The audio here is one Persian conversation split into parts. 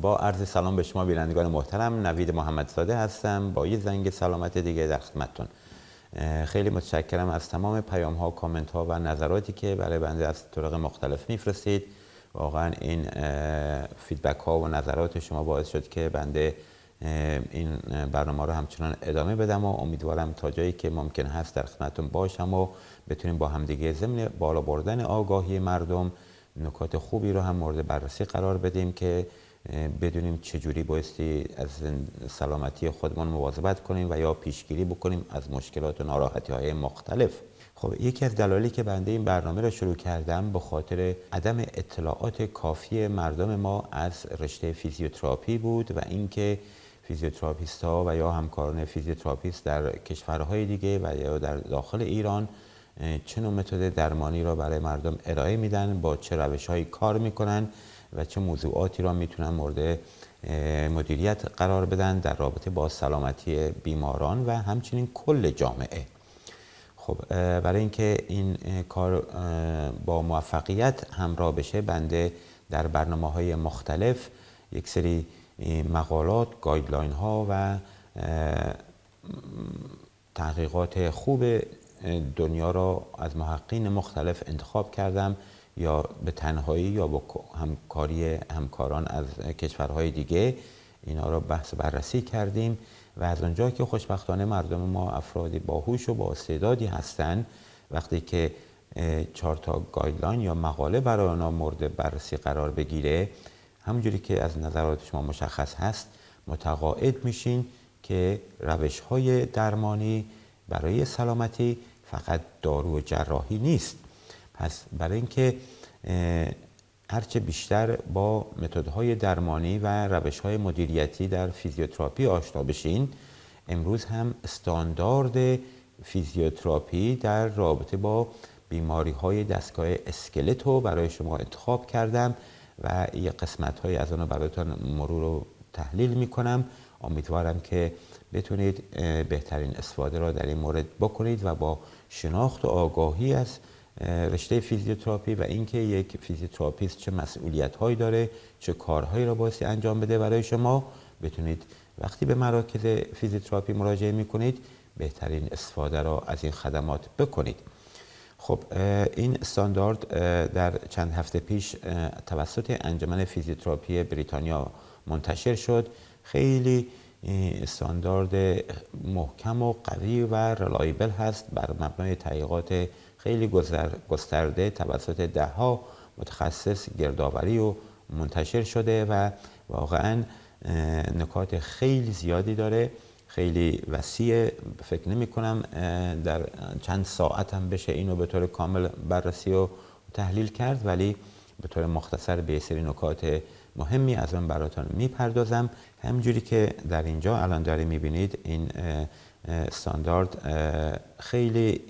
با عرض سلام به شما بینندگان محترم، نوید محمدزاده هستم با یه زنگ سلامت دیگه در خدمتتون. خیلی متشکرم از تمام پیام ها، کامنت ها و نظراتی که برای بنده از طرق مختلف میفرستید. واقعا این فیدبک ها و نظرات شما باعث شد که بنده این برنامه رو همچنان ادامه بدم و امیدوارم تا جایی که ممکن هست در خدمتتون باشم و بتونیم با همدیگه ضمن بالا بردن آگاهی مردم نکات خوبی رو هم مورد بررسی قرار بدیم که بدونیم چجوری بایستی از سلامتی خودمون مواظبت کنیم و یا پیشگیری بکنیم از مشکلات و ناراحتی های مختلف. خب یکی از دلایلی که بنده این برنامه رو شروع کردم به خاطر عدم اطلاعات کافی مردم ما از رشته فیزیوتراپی بود و اینکه فیزیوتراپیست ها و یا همکاران فیزیوتراپیست در کشورهای دیگه و یا در داخل ایران چه نوع متد درمانی را برای مردم ارائه میدن، با چه روش‌هایی کار میکنن و چه موضوعاتی را میتونن مورد مدیریت قرار بدن در رابطه با سلامتی بیماران و همچنین کل جامعه. خب برای اینکه این کار با موفقیت همراه بشه، بنده در برنامه‌های مختلف یک سری مقالات، گایدلاین ها و تحقیقات خوب دنیا را از محققین مختلف انتخاب کردم، یا به تنهایی یا با همکاری همکاران از کشورهای دیگه اینا را بحث بررسی کردیم و از اونجا که خوشبختانه مردم ما افرادی باهوش و با استعدادی هستن، وقتی که 4 تا گایدلاین یا مقاله برای آنها مورد بررسی قرار بگیره، همونجوری که از نظرات شما مشخص هست، متقاعد میشین که روش‌های درمانی برای سلامتی فقط دارو و جراحی نیست. پس برای اینکه هرچه بیشتر با متدهای درمانی و روش‌های مدیریتی در فیزیوتراپی آشنا بشین، امروز هم استاندارد فیزیوتراپی در رابطه با بیماری‌های دستگاه اسکلت رو برای شما انتخاب کردم و یه قسمت‌های از اون براتون مرور و تحلیل می‌کنم. امیدوارم که بتونید بهترین استفاده را در این مورد بکنید و با شناخت و آگاهی از رشته فیزیوتراپی و اینکه یک فیزیوتراپیست چه مسئولیت‌هایی داره، چه کارهایی را بایستی انجام بده برای شما، بتونید وقتی به مراکز فیزیوتراپی مراجعه می‌کنید بهترین استفاده را از این خدمات بکنید. خب این استاندارد در چند هفته پیش توسط انجمن فیزیوتراپی بریتانیا منتشر شد. خیلی استاندارد محکم و قوی و ریلایبل هست، بر مبنای تحقیقات خیلی گسترده توسط ده‌ها متخصص گردآوری و منتشر شده و واقعا نکات خیلی زیادی داره، خیلی وسیع. فکر نمی کنم در چند ساعت هم بشه اینو به طور کامل بررسی و تحلیل کرد، ولی به طور مختصر به سری نکات مهمی از اون براتون میپردازم. همینجوری که در اینجا الان داری میبینید، این استاندارد خیلی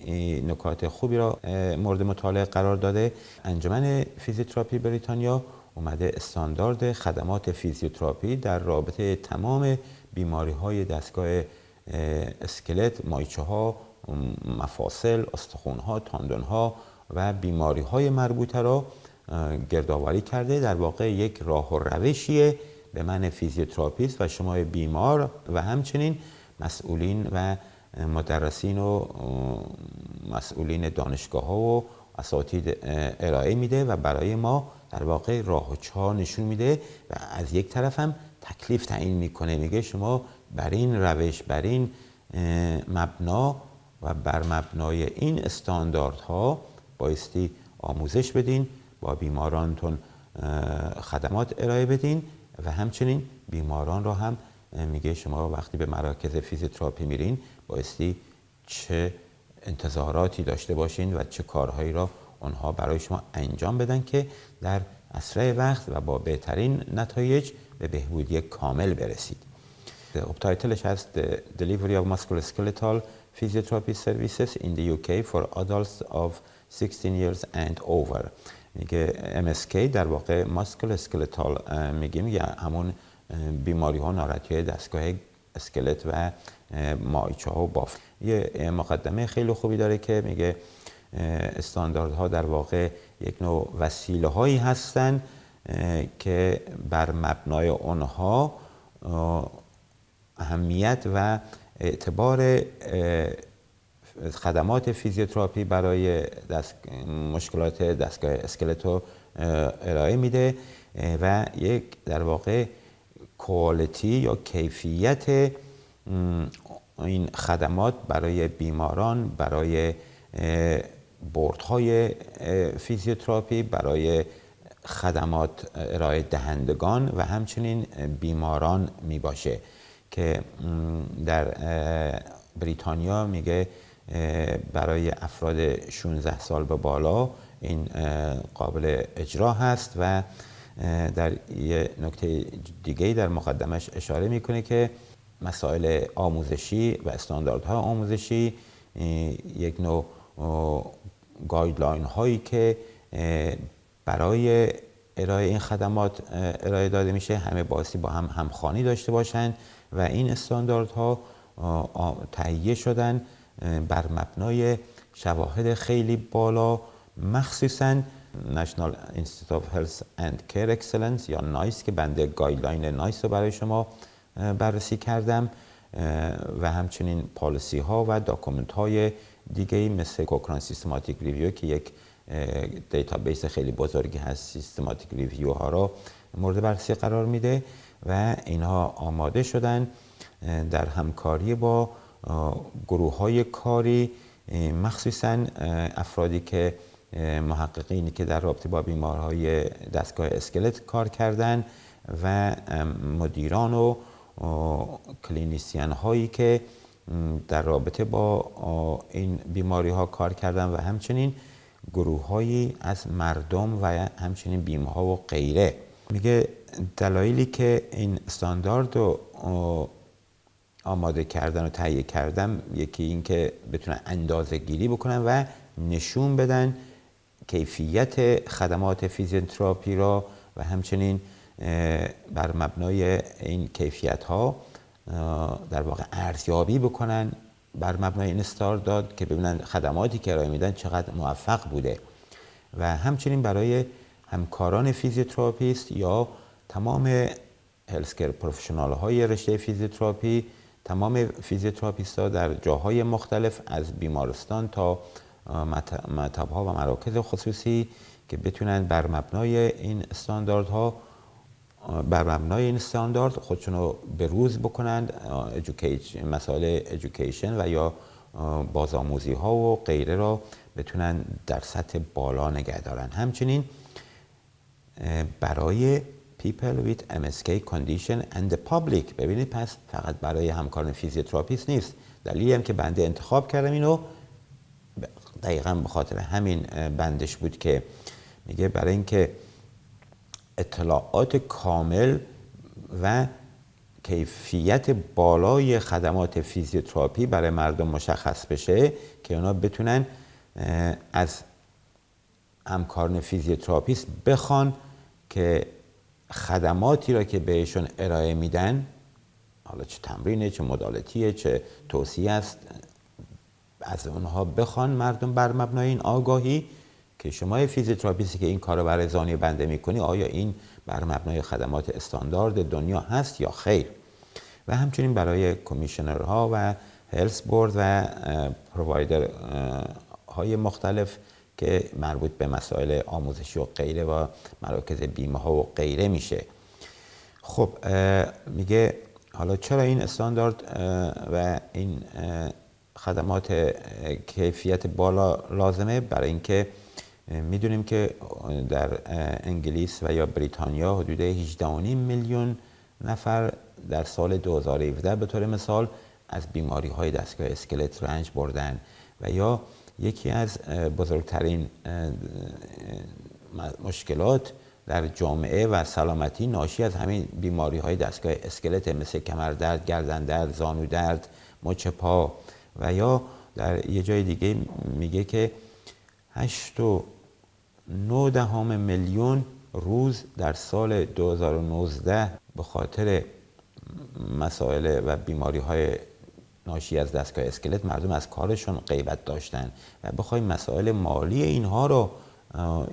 نکات خوبی را مورد مطالعه قرار داده. انجمن فیزیوتراپی بریتانیا اومده استاندارد خدمات فیزیوتراپی در رابطه تمام بیماری های دستگاه اسکلت، مایچه ها، مفاصل، استخوان ها، تاندون ها و بیماری های مربوطه را گردآوری کرده. در واقع یک راه و روشیه به من فیزیوتراپیست و شما بیمار و همچنین مسئولین و مدرسین و مسئولین دانشگاه ها و اساتید ارائه میده و برای ما در واقع راه و چاه نشون میده و از یک طرف هم تکلیف تعیین میکنه، میگه شما بر این روش، بر این مبنا و بر مبنای این استانداردها بایستی آموزش بدین، با بیمارانتون خدمات ارائه بدین و همچنین بیماران را هم میگه شما وقتی به مراکز فیزیوتراپی میرین بایستی چه انتظاراتی داشته باشین و چه کارهایی را اونها برای شما انجام بدن که در اسرع وقت و با بهترین نتایج به بهبودی کامل برسید. تایتلش هست The Delivery of Musculoskeletal Physiotherapy Services in the UK for Adults of 16 years and over. میگه MSK در واقع Musculoskeletal میگه همون بیماری ها، ناراحتی های دستگاه اسکلت و مایچه ها و بافت. یه مقدمه خیلی خوبی داره که میگه استانداردها در واقع یک نوع وسیله هایی هستن که بر مبنای اونها اهمیت و اعتبار خدمات فیزیوتراپی برای مشکلات دستگاه اسکلت رو ارائه میده و یک در واقع کوالیتی یا کیفیت این خدمات برای بیماران، برای بوردهای فیزیوتراپی، برای خدمات ارائه دهندگان و همچنین بیماران می باشه که در بریتانیا میگه برای افراد 16 سال به بالا این قابل اجرا هست و در یه نکته دیگه در مقدمش اشاره میکنه که مسائل آموزشی و استانداردهای آموزشی یک نوع گایدلاین هایی که برای ارائه این خدمات ارائه داده میشه همه بایستی با هم همخوانی داشته باشن و این استانداردها تهیه شدن بر مبنای شواهد خیلی بالا، مخصوصاً National Institute of Health and Care Excellence یا نایس که بنده گایدلاین نایس رو برای شما بررسی کردم و همچنین پالیسی ها و داکومنت های دیگه مثل کوکران سیستماتیک ریویو که یک دیتابیس خیلی بزرگی هست، سیستماتیک ریویو ها را مورد بررسی قرار میده و اینها آماده شدن در همکاری با گروه های کاری، مخصوصا افرادی که محققینی که در رابطه با بیمارهای دستگاه اسکلت کار کردن و مدیران و کلینیسیان هایی که در رابطه با این بیماری ها کار کردن و همچنین گروه هایی از مردم و همچنین بیمه ها و غیره. میگه دلایلی که این استاندارد رو آماده کردن و تهیه کردن، یکی این که بتونن اندازه گیری بکنن و نشون بدن کیفیت خدمات فیزیوتراپی را و همچنین بر مبنای این کیفیت ها در واقع ارزیابی بکنن بر مبنای این استاندارد که ببینن خدماتی که ارائه میدن چقدر موفق بوده و همچنین برای همکاران فیزیوتراپیست یا تمام هلسکر پروفشنال های رشته فیزیوتراپی، تمام فیزیوتراپیست ها در جاهای مختلف از بیمارستان تا مطب‌ها و مراکز خصوصی که بتونن بر مبنای این استانداردها خودشون رو بروز بکنند، مسائل ایژوکیشن و یا بازآموزی ها و غیره را بتونن در سطح بالا نگه دارن. همچنین برای people with MSK condition and the public، ببینید پس فقط برای همکاران فیزیوتراپیست نیست. دلیلی هم که بنده انتخاب کردم اینو دقیقاً به خاطر همین بندش بود که میگه برای اینکه اطلاعات کامل و کیفیت بالای خدمات فیزیوتراپی برای مردم مشخص بشه که اونا بتونن از همکاران فیزیوتراپیست بخوان که خدماتی را که بهشون ارائه میدن، حالا چه تمرینه، چه مدالتیه، چه توصیه است، از اونها بخوان مردم بر مبنای این آگاهی که شما فیزیوتراپیستی که این کار رو برای زانوی بنده میکنی آیا این بر مبنای خدمات استاندارد دنیا هست یا خیر. و همچنین برای کمیشنرها و هلس بورد و پرووایدر های مختلف که مربوط به مسائل آموزشی و غیره و مراکز بیمه ها و غیره میشه. خب میگه حالا چرا این استاندارد و این خدمات کیفیت بالا لازمه؟ برای اینکه میدونیم که در انگلیس و یا بریتانیا حدود 18.5 میلیون نفر در سال 2017 به طور مثال از بیماری های دستگاه اسکلت رنج بردن و یا یکی از بزرگترین مشکلات در جامعه و سلامتی ناشی از همین بیماری های دستگاه اسکلت مثل کمردرد، گردن درد، زانو درد، مچ پا و یا در یه جای دیگه میگه که 8.9 میلیون روز در سال 2019 به خاطر مسائل و بیماری های ناشی از دستگاه اسکلت مردم از کارشون غیبت داشتن و بخوایم مسائل مالی اینها رو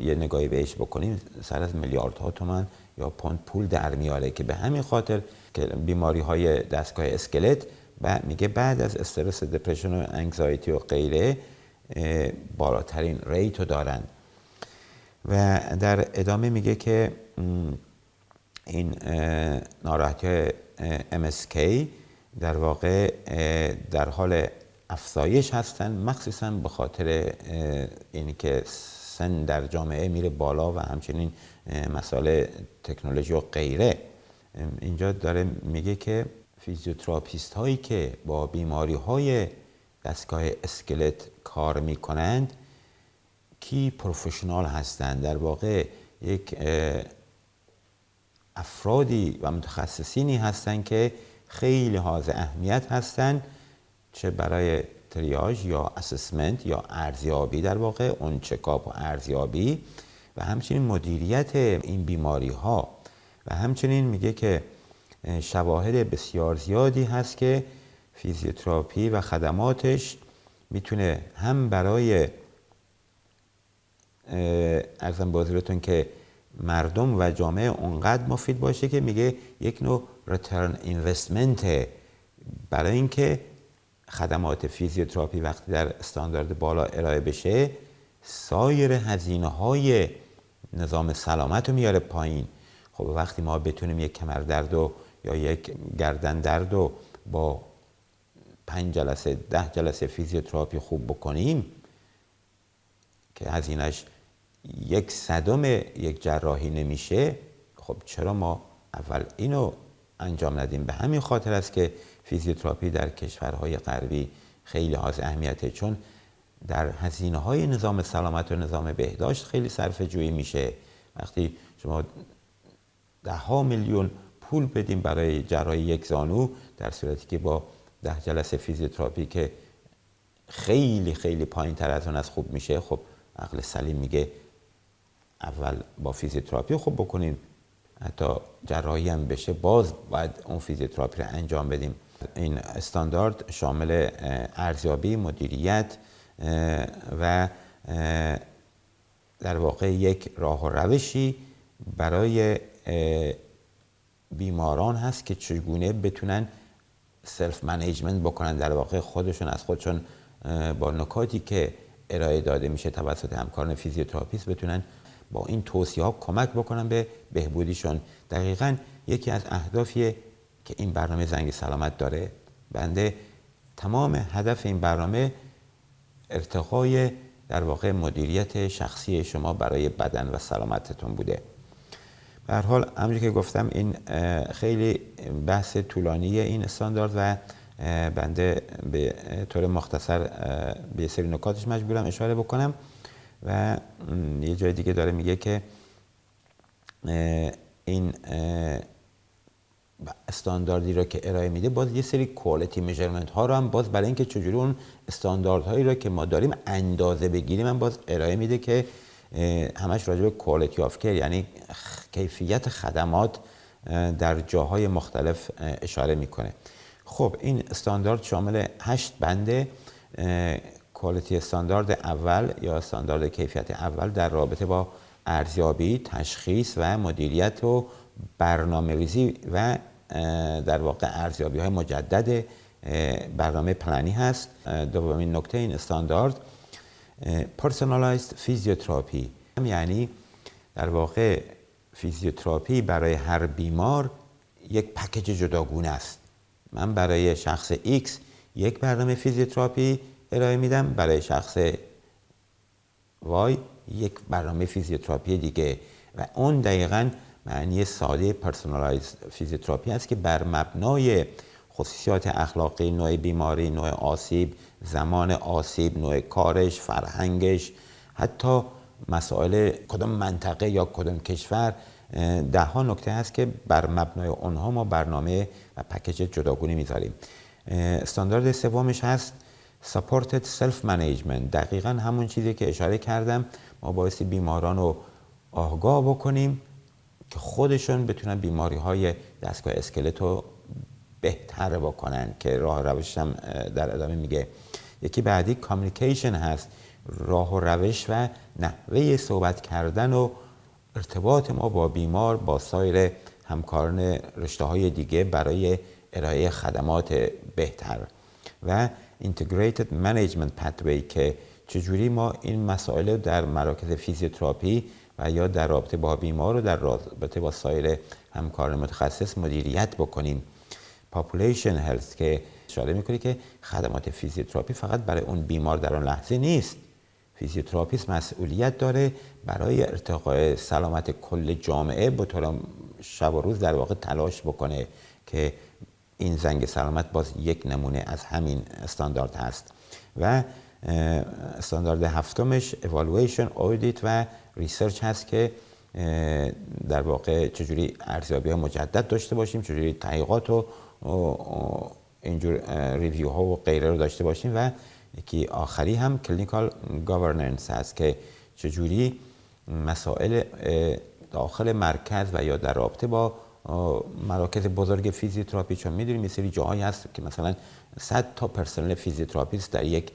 یه نگاهی بهش بکنیم سر از میلیاردها تومان یا پوند پول در میاره که به همین خاطر که بیماری های دستگاه اسکلت میگه بعد از استرس دپرشن و انگزایتی و غیره بالاترین ریتو دارن. و در ادامه میگه که این ناراحتی MSK در واقع در حال افزایش هستن، مخصوصا به خاطر اینی که سن در جامعه میره بالا و همچنین مسائل تکنولوژی و غیره. اینجا داره میگه که فیزیوتراپیست هایی که با بیماری های دستگاه اسکلت کار میکنند کی پروفشنال هستند، در واقع یک افرادی و متخصصینی هستند که خیلی حائز اهمیت هستند، چه برای تریاژ یا اسسمنت یا ارزیابی، در واقع اون چکاپ و ارزیابی و همچنین مدیریت این بیماری ها. و همچنین میگه که شواهد بسیار زیادی هست که فیزیوتراپی و خدماتش میتونه هم برای ارزم به حضورتون که مردم و جامعه اونقدر مفید باشه که میگه یک نوع ریترن اینوستمنت، برای اینکه خدمات فیزیوتراپی وقتی در استاندارد بالا ارائه بشه سایر هزینه‌های نظام سلامت رو میاره پایین. خب وقتی ما بتونیم یک کمردرد یا یک گردن درد رو با 5 جلسه 10 جلسه فیزیوتراپی خوب بکنیم که هزینه‌اش 1/100 یک جراحی نمیشه، خب چرا ما اول اینو انجام ندیم؟ به همین خاطر است که فیزیوتراپی در کشورهای غربی خیلی حائز اهمیته، چون در هزینه‌های نظام سلامت و نظام بهداشت خیلی صرفه جویی میشه. وقتی شما 10 میلیون پول بدیم برای جراحی یک زانو، در صورتی که با 10 جلسه فیزیوتراپی که خیلی خیلی پایین تر از اون از خوب میشه، خب عقل سلیم میگه اول با فیزیوتراپی خوب بکنیم، حتی جراحی هم بشه باز باید اون فیزیوتراپی رو انجام بدیم. این استاندارد شامل ارزیابی، مدیریت و در واقع یک راه و روشی برای بیماران هست که چگونه بتونن سلف منیجمنت بکنن، در واقع خودشون از خودشون با نکاتی که ارائه داده میشه توسط همکاران فیزیوتراپیست بتونن با این توصیه ها کمک بکنن به بهبودیشون. دقیقاً یکی از اهدافیه که این برنامه زنگ سلامت داره. بنده تمام هدف این برنامه ارتقای در واقع مدیریت شخصی شما برای بدن و سلامتتون بوده. به هر حال همونجوری که گفتم این خیلی بحث طولانیه این استاندارد و بنده به طور مختصر به سری نکاتش مجبورم اشاره بکنم. و یه جای دیگه داره میگه که این استانداردی رو که ارائه میده باز یه سری کوالیتی میجرمنت ها رو هم باز برای اینکه چجوری اون استانداردهایی رو که ما داریم اندازه بگیریم هم باز ارائه میده که همش راجع به کوالیتی آف کیر، یعنی کیفیت خدمات در جاهای مختلف اشاره میکنه. خب این استاندارد شامل 8 بنده. کوالیتی استاندارد اول یا استاندارد کیفیت اول در رابطه با ارزیابی، تشخیص و مدیریت و برنامه‌ریزی و در واقع ارزیابی های مجدد برنامه پلنی هست. دومین نکته این استاندارد پرسونالایزد فیزیوتراپی، یعنی در واقع فیزیوتراپی برای هر بیمار یک پکیج جداگونه است. من برای شخص X یک برنامه فیزیوتراپی ارائه میدم، برای شخص Y یک برنامه فیزیوتراپی دیگه، و اون دقیقاً معنی ساده پرسونالایز فیزیوتراپی است که بر مبنای خصوصیات اخلاقی نوع بیماری، نوع آسیب، زمان آسیب، نوع کارش، فرهنگش، حتی مسائل کدام منطقه یا کدام کشور، 10 نکته هست که بر مبنای اونها ما برنامه و پکیج جداگونه میذاریم. استاندارد سومش هست Supported Self Management. دقیقاً همون چیزی که اشاره کردم، ما بایستی بیماران رو آگاه بکنیم که خودشون بتونن بیماری های دستگاه اسکلت رو بهتر بکنن، که راه روش هم در ادامه میگه. یکی بعدی کامیونیکیشن هست، راه و روش و نحوه صحبت کردن و ارتباط ما با بیمار با سایر همکاران رشته‌های دیگه برای ارائه خدمات بهتر و Integrated Management Pathway که چجوری ما این مسائل در مراکز فیزیوتراپی و یا در رابطه با بیمار و در رابطه با سایر همکاران متخصص مدیریت بکنیم. Population Health که اشاره میکنه که خدمات فیزیوتراپی فقط برای اون بیمار در اون لحظه نیست. فیزیوتراپیست مسئولیت داره برای ارتقاء سلامت کل جامعه به طور شب و روز در واقع تلاش بکنه که این زنگ سلامت باز یک نمونه از همین استاندارد هست. و استاندارد هفتمش Evaluation, Audit و Research هست که در واقع چجوری ارزیابی ها مجدد داشته باشیم، چجوری تحقیقات و اینجور ریویو ها و غیره رو داشته باشیم. و یکی آخری هم Clinical Governance هست که چجوری مسائل داخل مرکز و یا در رابطه با مراکز بزرگ فیزیوتراپی، چون میدونیم یه سری جاهایی هست که مثلا 100 تا پرسنل فیزیوتراپیست در یک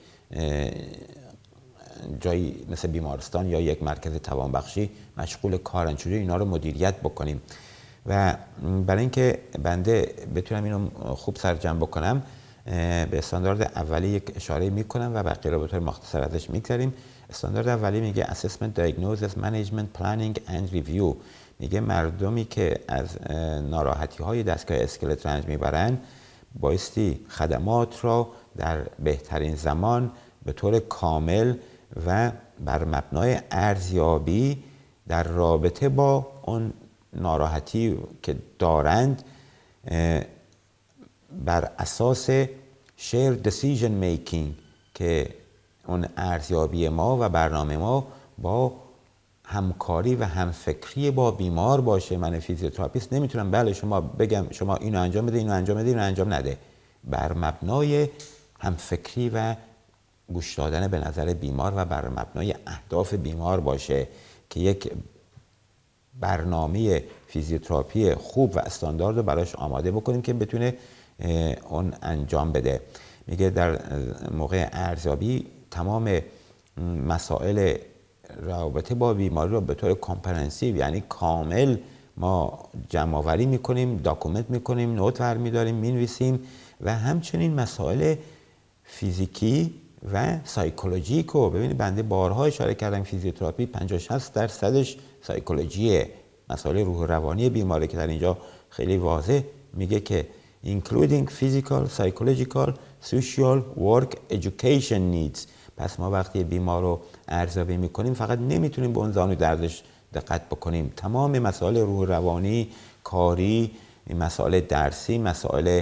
جایی مثل بیمارستان یا یک مرکز توانبخشی مشغول کارن، چجوری اینا رو مدیریت بکنیم. و برای اینکه بنده بتونم اینو خوب سرجم بکنم به استاندارد اولی یک اشاره میکنم و بقیه رو به طور مختصر ازش میگذریم. استاندارد اولی میگه Assessment, Diagnosis, Management, Planning and Review. میگه مردمی که از ناراحتی های دستگاه اسکلت رنج میبرن بایستی خدمات را در بهترین زمان به طور کامل و بر مبنای ارزیابی در رابطه با اون ناراحتی که دارند بر اساس shared decision making که اون ارزیابی ما و برنامه ما با همکاری و همفکری با بیمار باشه. من فیزیوتراپیست نمیتونم بله شما بگم شما اینو انجام بده، اینو انجام بده، اینو انجام نده. بر مبنای همفکری و گوش دادن به نظر بیمار و بر مبنای اهداف بیمار باشه که یک برنامه فیزیوتراپی خوب و استاندارد رو براش آماده بکنیم که بتونه اون انجام بده. میگه در موقع ارزیابی تمام مسائل رابطه با بیماری رو به طور کامپرهنسیو یعنی کامل ما جمع آوری میکنیم، داکومنت میکنیم، نوت برمیداریم، مینویسیم و همچنین مسائل فیزیکی و سایکولوژیک رو ببینید بنده بارها اشاره کردم فیزیوتراپی 50-60% سایکولوژیه، مسائل روح روانی بیماری که در اینجا خیلی واضح میگه که including physical, psychological, social, work, education needs. پس ما وقتی بیمار رو ارزیابی میکنیم فقط نمیتونیم به اون زانو دردش دقت بکنیم، تمام مسائل روح روانی، کاری، مسائل درسی، مسائل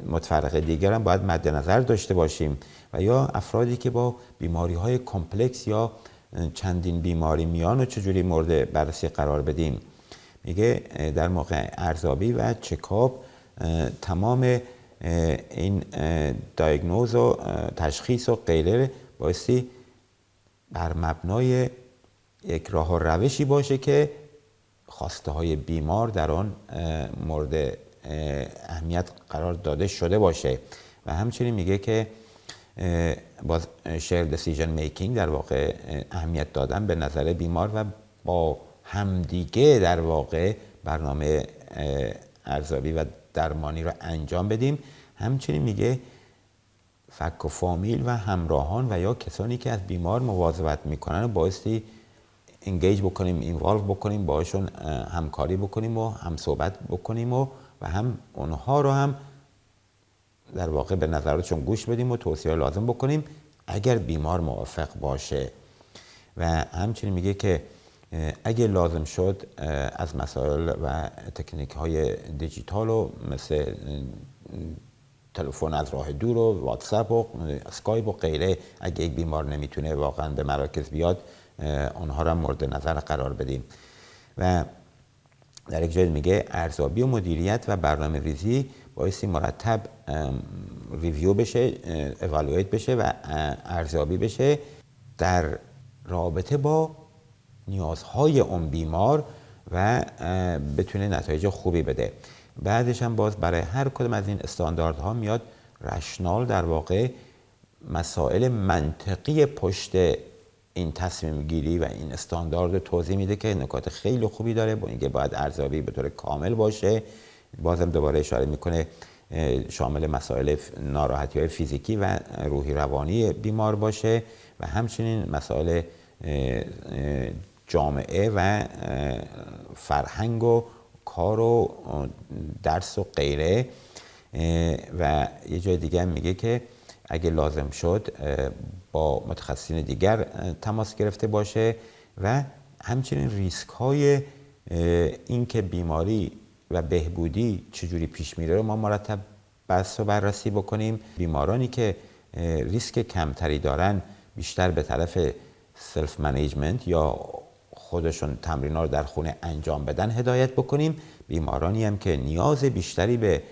متفرقه دیگر هم باید مد نظر داشته باشیم. و یا افرادی که با بیماری های کمپلکس یا چندین بیماری میان و چجوری مورد بررسی قرار بدیم. میگه در موقع ارزیابی و چکاپ تمام این دایگنوز و تشخیص و غیره بایستی بر مبنای یک راه و روشی باشه که خواسته های بیمار در آن مورد اهمیت قرار داده شده باشه. و همچنین میگه که باز shared decision making در واقع اهمیت دادن به نظر بیمار و با همدیگه در واقع برنامه ارزیابی و درمانی رو انجام بدیم. همچنین میگه فک و فامیل و همراهان و یا کسانی که از بیمار مواظبت میکنن بایستی انگیج بکنیم، اینوالو بکنیم، باشون همکاری بکنیم و هم صحبت بکنیم و هم اونها رو هم در واقع به نظراتشون گوش بدیم و توصیه لازم بکنیم اگر بیمار موافق باشه. و همچنین میگه که اگه لازم شد از مسائل و تکنیک های دیجیتال و مثل تلفن از راه دور و واتساپ و اسکایپ و غیره اگه یک بیمار نمیتونه واقعا به مراکز بیاد اونها را مورد نظر قرار بدیم. و در یک جای میگه ارزیابی و مدیریت و برنامه ریزی بایستی مرتب ریویو بشه، اوالویت بشه و ارزیابی بشه در رابطه با نیازهای اون بیمار و بتونه نتایج خوبی بده. بعدش هم باز برای هر کدوم از این استانداردها میاد رشنال در واقع مسائل منطقی پشت این تصمیم گیری و این استاندارد توضیح میده که نکات خیلی خوبی داره، با اینکه باید ارزیابی به طور کامل باشه. بازم دوباره اشاره میکنه شامل مسائل ناراحتی های فیزیکی و روحی روانی بیمار باشه و همچنین مسائل جامعه و فرهنگ و کار و درس و غیره. و یه جای دیگه هم میگه که اگه لازم شد با متخصصین دیگر تماس گرفته باشه و همچنین ریسک های این که بیماری و بهبودی چجوری پیش میره رو ما مرتب بحث و بررسی بکنیم. بیمارانی که ریسک کمتری دارن بیشتر به طرف سلف منیجمنت یا خودشون تمرین‌ها رو در خونه انجام بدن هدایت بکنیم. بیمارانی هم که نیاز بیشتری به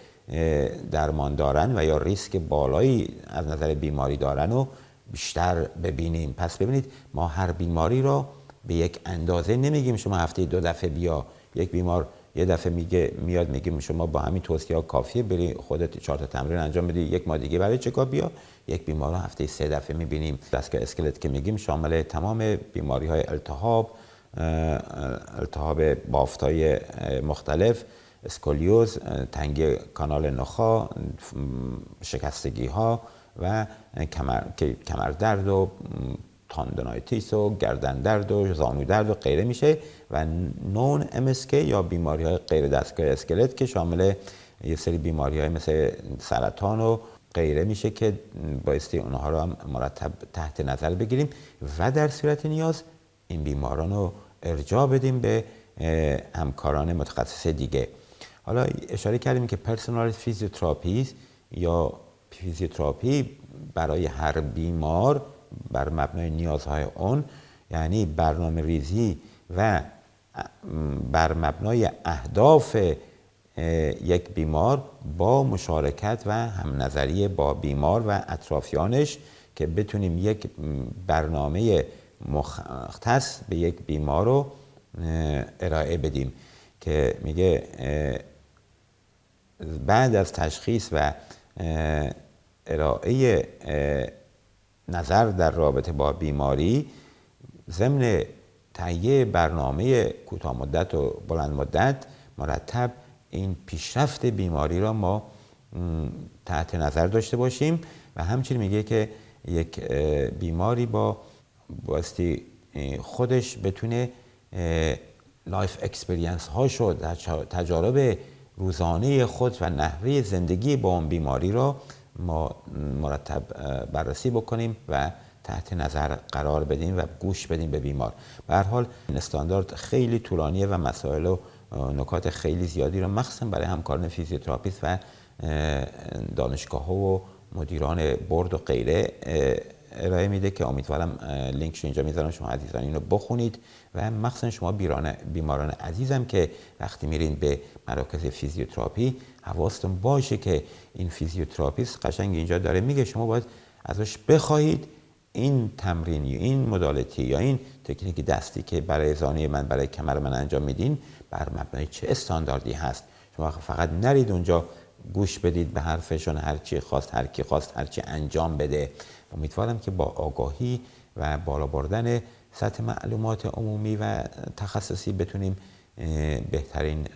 درمان دارن و یا ریسک بالایی از نظر بیماری دارن و بیشتر ببینیم. پس ببینید ما هر بیماری رو به یک اندازه نمیگیم شما هفته 2 دفعه بیا. یک بیمار یه دفعه میاد میگیم شما با همین توصیه‌ها کافیه بری خودت 4 تا تمرین انجام بدی، 1 ماه دیگه برای چکاپ بیا. یک بیمار رو هفته 3 دفعه میبینیم. دستگاه اسکلت که میگیم شامل تمام بیماری‌های التهاب بافت‌های مختلف، اسکولیوز، تنگی کانال نخاع، شکستگی ها و کمردرد و تاندونایتیس و گردن درد و زانو درد و غیره میشه و نون MSK یا بیماری های غیر دستگاه اسکلت که شامل یه سری بیماری های مثل سرطان و غیره میشه که بایستی اونها رو هم مرتب تحت نظر بگیریم و در صورت نیاز این بیماران رو ارجاع بدیم به همکاران متخصص دیگه. حالا اشاره کردیم که پرسونال فیزیوتراپی یا فیزیوتراپی برای هر بیمار بر مبنای نیازهای اون، یعنی برنامه ریزی و بر مبنای اهداف یک بیمار با مشارکت و هم نظری با بیمار و اطرافیانش که بتونیم یک برنامه مختص به یک بیمار رو ارائه بدیم که میگه بعد از تشخیص و ارائه نظر در رابطه با بیماری ضمن تهیه برنامه کوتاه مدت و بلند مدت مرتب این پیشرفت بیماری را ما تحت نظر داشته باشیم و همچنین میگه که یک بیماری بایستی خودش بتونه لایف اکسپریانس هاشو در تجارب روزانه خود و نحوه زندگی با اون بیماری را ما مرتب بررسی بکنیم و تحت نظر قرار بدیم و گوش بدیم به بیمار. به هر حال این استاندارد خیلی طولانیه و مسائل و نکات خیلی زیادی رو مخصوصا برای همکاران فیزیوتراپیست و دانشگاه‌ها و مدیران بورد و غیره ارائه میده که امیدوارم لینکش اینجا میذارم شما عزیزان اینو بخونید و مخصوصا شما بیماران عزیزم که وقتی میرین به مراکز فیزیوتراپی حواستون باشه که این فیزیوتراپیست قشنگ اینجا داره میگه شما باید ازش بخواهید این تمرین یا این مدالتی یا این تکنیک دستی که برای زانوی من برای کمر من انجام میدین بر مبنای چه استانداردی هست. شما فقط نرید اونجا گوش بدید به حرفشون، هر کی خواست هر چی انجام بده. امیدوارم که با آگاهی و بالا بردن سطح معلومات عمومی و تخصصی بتونیم بهترین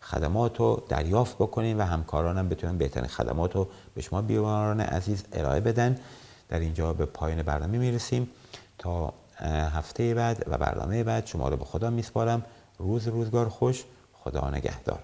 خدمات رو دریافت بکنیم و همکارانم بتونن بهترین خدمات رو به شما بیماران عزیز ارائه بدن. در اینجا به پایان برنامه میرسیم. تا هفته بعد و برنامه بعد شما رو به خدا میسپارم. روزگار خوش. خدا نگهدار.